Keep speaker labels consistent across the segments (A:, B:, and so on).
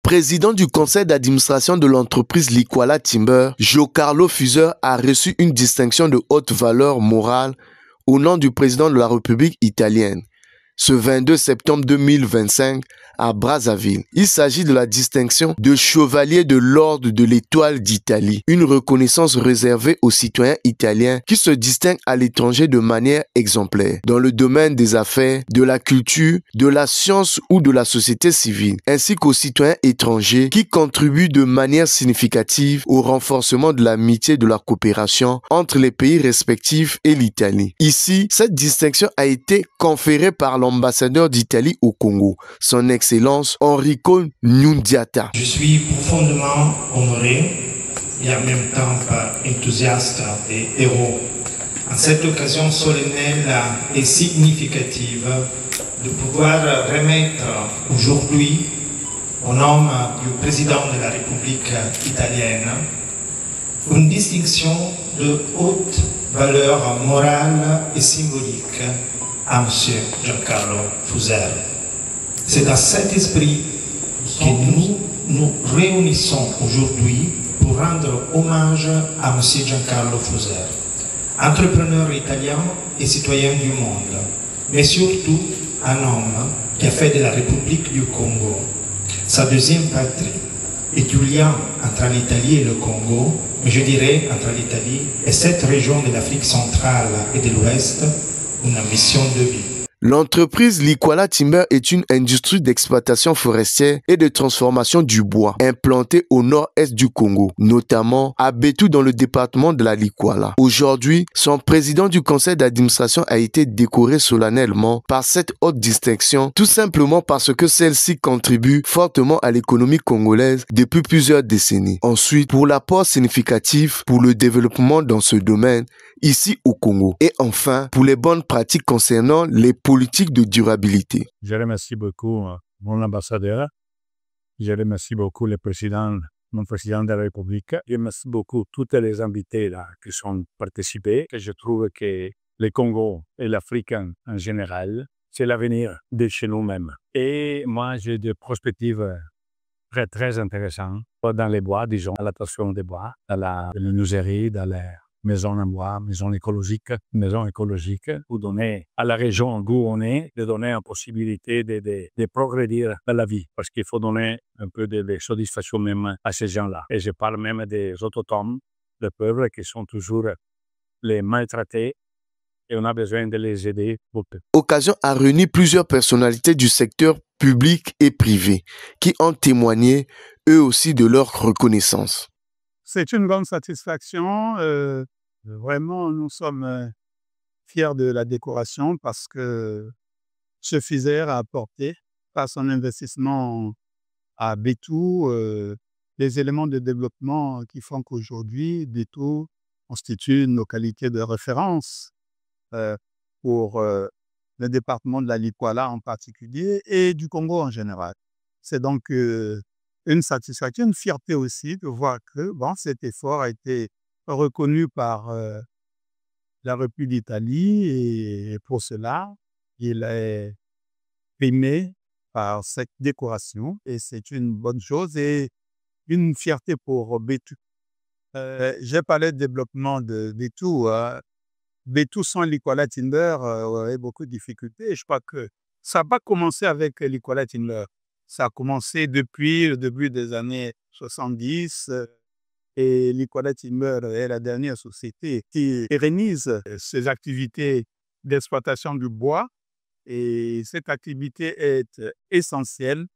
A: président du conseil d'administration de l'entreprise Likwala Timber, Giancarlo Fuser, a reçu une distinction de haute valeur morale au nom du président de la République italienne, ce 22 septembre 2025 à Brazzaville. Il s'agit de la distinction de chevalier de l'ordre de l'étoile d'Italie, une reconnaissance réservée aux citoyens italiens qui se distinguent à l'étranger de manière exemplaire dans le domaine des affaires, de la culture, de la science ou de la société civile, ainsi qu'aux citoyens étrangers qui contribuent de manière significative au renforcement de l'amitié et de la coopération entre les pays respectifs et l'Italie. Ici, cette distinction a été conférée par l'ambassadeur d'Italie au Congo, son Excellence Enrico Nunziata.
B: Je suis profondément honoré et en même temps enthousiaste et heureux en cette occasion solennelle et significative de pouvoir remettre aujourd'hui au nom du président de la République italienne une distinction de haute valeur morale et symbolique à M. Giancarlo Fuser. C'est dans cet esprit que nous nous réunissons aujourd'hui pour rendre hommage à M. Giancarlo Fuser, entrepreneur italien et citoyen du monde, mais surtout un homme qui a fait de la République du Congo sa deuxième patrie et du lien entre l'Italie et le Congo, mais je dirais entre l'Italie et cette région de l'Afrique centrale et de l'Ouest, une mission de vie.
A: L'entreprise Likwala Timber est une industrie d'exploitation forestière et de transformation du bois implantée au nord-est du Congo, notamment à Betou dans le département de la Likwala. Aujourd'hui, son président du conseil d'administration a été décoré solennellement par cette haute distinction, tout simplement parce que celle-ci contribue fortement à l'économie congolaise depuis plusieurs décennies. Ensuite, pour l'apport significatif pour le développement dans ce domaine, ici au Congo. Et enfin, pour les bonnes pratiques concernant les politiques de durabilité.
C: Je remercie beaucoup mon ambassadeur. Je remercie beaucoup mon président de la République. Je remercie beaucoup tous les invités là, qui sont participés. Je trouve que le Congo et l'Afrique en général, c'est l'avenir de chez nous-mêmes. Et moi, j'ai des perspectives très, très intéressantes dans les bois, disons, à l'attraction des bois, dans la menuiserie, dans les maisons en bois, maisons écologiques, pour donner à la région où on est, de donner une possibilité de progrédir dans la vie. Parce qu'il faut donner un peu de satisfaction même à ces gens-là. Et je parle même des autochtones, des peuples qui sont toujours les maltraités et on a besoin de les aider beaucoup.
A: Occasion a réuni plusieurs personnalités du secteur public et privé qui ont témoigné eux aussi de leur reconnaissance.
D: C'est une grande satisfaction. Vraiment, nous sommes fiers de la décoration parce que ce Fuser a apporté, par son investissement à Betou, les éléments de développement qui font qu'aujourd'hui, Betou constitue une localité de référence pour le département de la Likwala en particulier et du Congo en général. C'est donc une satisfaction, une fierté aussi de voir que cet effort a été reconnu par la République d'Italie et pour cela, il est primé par cette décoration et c'est une bonne chose et une fierté pour Betou. J'ai parlé de développement de Betou. Betou sans Likwala Timber aurait beaucoup de difficultés. Je crois que ça n'a pas commencé avec Likwala Timber. Ça a commencé depuis le début des années 70 et Likwala Timber est la dernière société qui pérennise ses activités d'exploitation du bois et cette activité est essentielle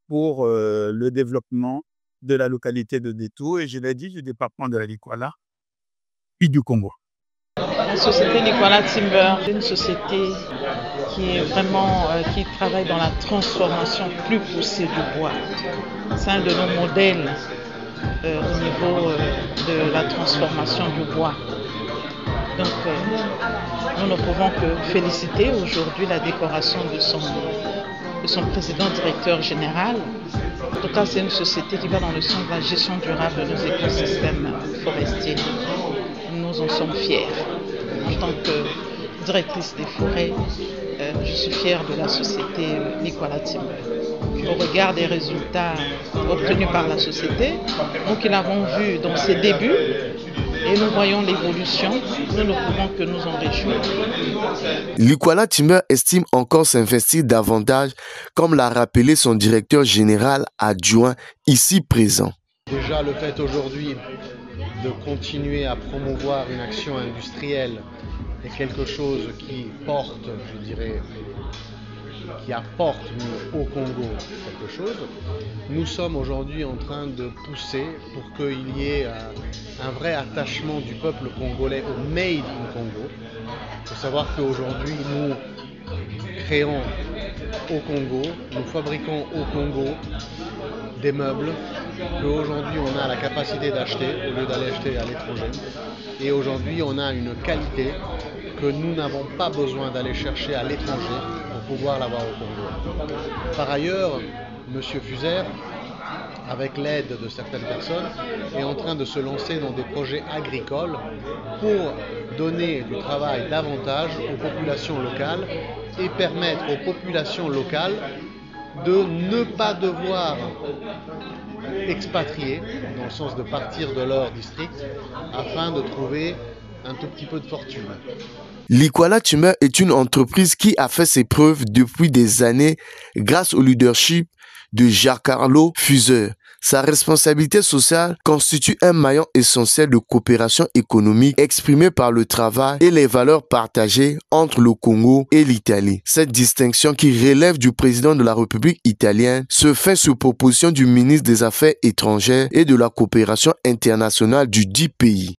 D: pour le développement de la localité de Betou et je l'ai dit du département de la Likwala puis du Congo.
E: La société Likwala Timber est une société qui est vraiment qui travaille dans la transformation plus poussée du bois. C'est un de nos modèles au niveau de la transformation du bois. Donc nous ne pouvons que féliciter aujourd'hui la décoration de son président directeur général. En tout cas, c'est une société qui va dans le sens de la gestion durable de nos écosystèmes forestiers. Nous en sommes fiers. En tant que directrice des forêts, je suis fière de la société Likwala Timber. au regard des résultats obtenus par la société. Nous qui l'avons vu dans ses débuts et nous voyons l'évolution, nous ne pouvons que nous en réjouir.
A: Likwala Timber estime encore s'investir davantage, comme l'a rappelé son directeur général adjoint ici présent.
F: Déjà, le fait aujourd'hui de continuer à promouvoir une action industrielle est quelque chose qui porte, je dirais, qui apporte au Congo quelque chose. Nous sommes aujourd'hui en train de pousser pour qu'il y ait un vrai attachement du peuple congolais au Made in Congo. Il faut savoir qu'aujourd'hui, nous créons au Congo, nous fabriquons au Congo des meubles qu'aujourd'hui on a la capacité d'acheter au lieu d'aller acheter à l'étranger. Et aujourd'hui on a une qualité que nous n'avons pas besoin d'aller chercher à l'étranger pour pouvoir l'avoir au Congo. Par ailleurs, M. Fuser, avec l'aide de certaines personnes, est en train de se lancer dans des projets agricoles pour donner du travail davantage aux populations locales et permettre aux populations locales de ne pas devoir expatrier, dans le sens de partir de leur district, afin de trouver un tout petit peu de fortune.
A: Likwala Timber est une entreprise qui a fait ses preuves depuis des années grâce au leadership de Giancarlo Fuser. Sa responsabilité sociale constitue un maillon essentiel de coopération économique exprimé par le travail et les valeurs partagées entre le Congo et l'Italie. Cette distinction qui relève du président de la République italienne se fait sur proposition du ministre des Affaires étrangères et de la coopération internationale du dit pays.